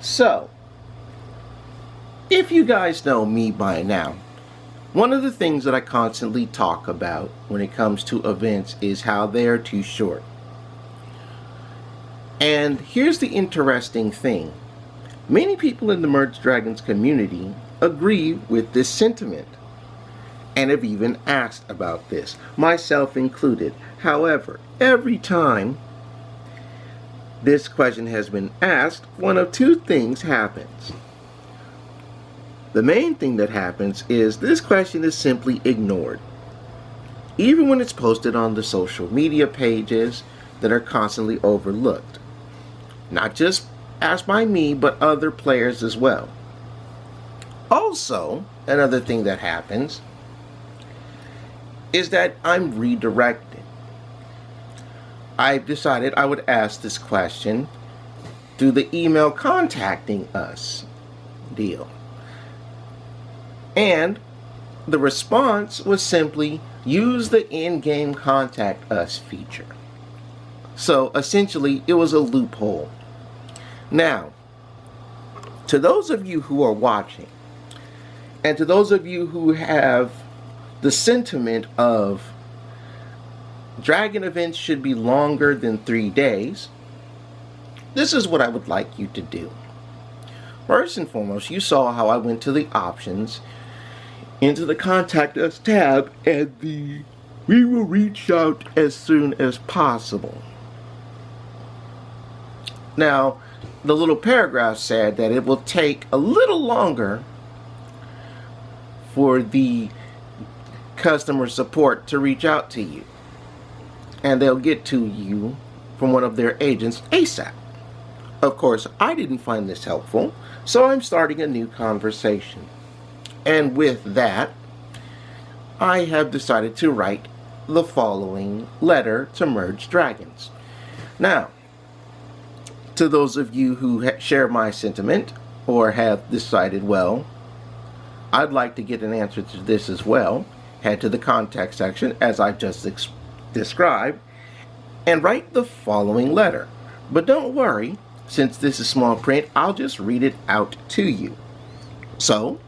So, if you guys know me by now, one of the things that I constantly talk about when it comes to events is how they are too short. And here's the interesting thing. Many people in the Merge Dragons community agree with this sentiment and have even asked about this, myself included. However, every time this question has been asked, one of two things happens. The main thing that happens is this question is simply ignored, even when it's posted on the social media pages that are constantly overlooked. Not just asked by me, but other players as well. Also, another thing that happens is that I'm redirected. I've decided I would ask this question through the email contacting us deal. And the response was simply use the in-game contact us feature. So essentially it was a loophole. Now, to those of you who are watching, and to those of you who have the sentiment of Dragon events should be longer than 3 days, this is what I would like you to do. First and foremost, you saw how I went to the options, into the Contact Us tab, and the We will reach out as soon as possible. Now, the little paragraph said that it will take a little longer for the customer support to reach out to you, and they'll get to you from one of their agents ASAP. Of course, I didn't find this helpful, so I'm starting a new conversation. And with that, I have decided to write the following letter to Merge Dragons. Now, to those of you who share my sentiment or have decided, well, I'd like to get an answer to this as well, head to the contact section as I just described and write the following letter. But don't worry, since this is small print, I'll just read it out to you. So,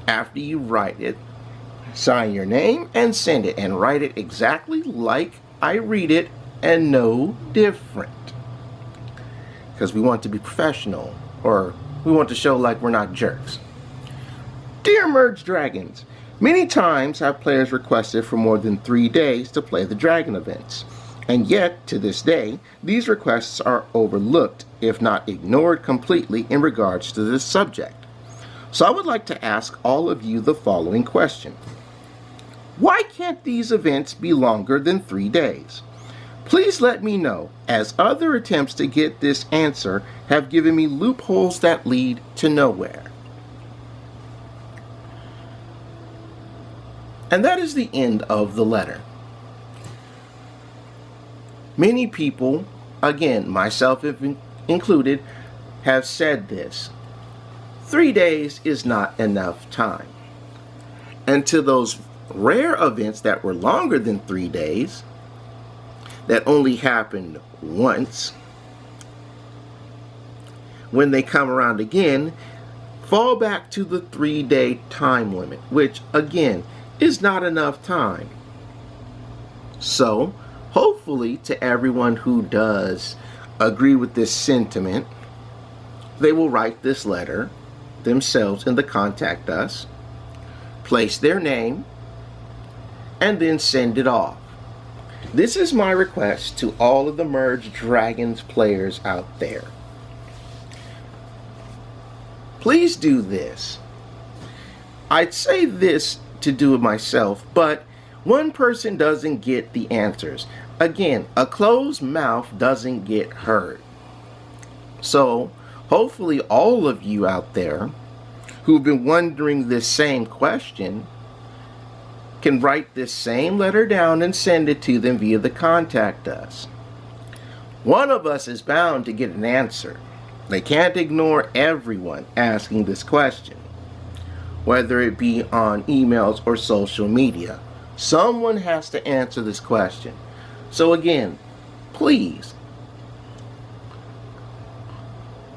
after you write it, sign your name and send it, and write it exactly like I read it and no different. Because we want to be professional, or we want to show like we're not jerks. Dear Merge Dragons, many times have players requested for more than 3 days to play the Dragon events. And yet, to this day, these requests are overlooked, if not ignored completely in regards to this subject. So I would like to ask all of you the following question. Why can't these events be longer than 3 days? Please let me know, as other attempts to get this answer have given me loopholes that lead to nowhere. And that is the end of the letter. Many people, again, myself included, have said this. 3 days is not enough time. And to those rare events that were longer than 3 days, that only happened once, when they come around again, fall back to the 3-day time limit, which again is not enough time. So, hopefully to everyone who does agree with this sentiment, they will write this letter themselves in the Contact Us, place their name, and then send it off. This is my request to all of the Merge Dragons players out there. Please do this. I'd say this to do it myself, but one person doesn't get the answers. Again, a closed mouth doesn't get heard. So hopefully all of you out there who've been wondering this same question can write this same letter down and send it to them via the Contact Us. One of us is bound to get an answer. They can't ignore everyone asking this question, whether it be on emails or social media. Someone has to answer this question. So again, please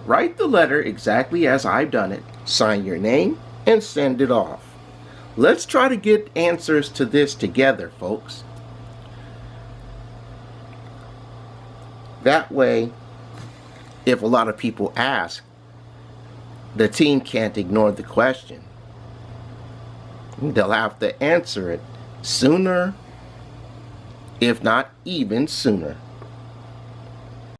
write the letter exactly as I've done it, sign your name, and send it off. Let's try to get answers to this together, folks. That way, if a lot of people ask, the team can't ignore the question. They'll have to answer it sooner, if not even sooner.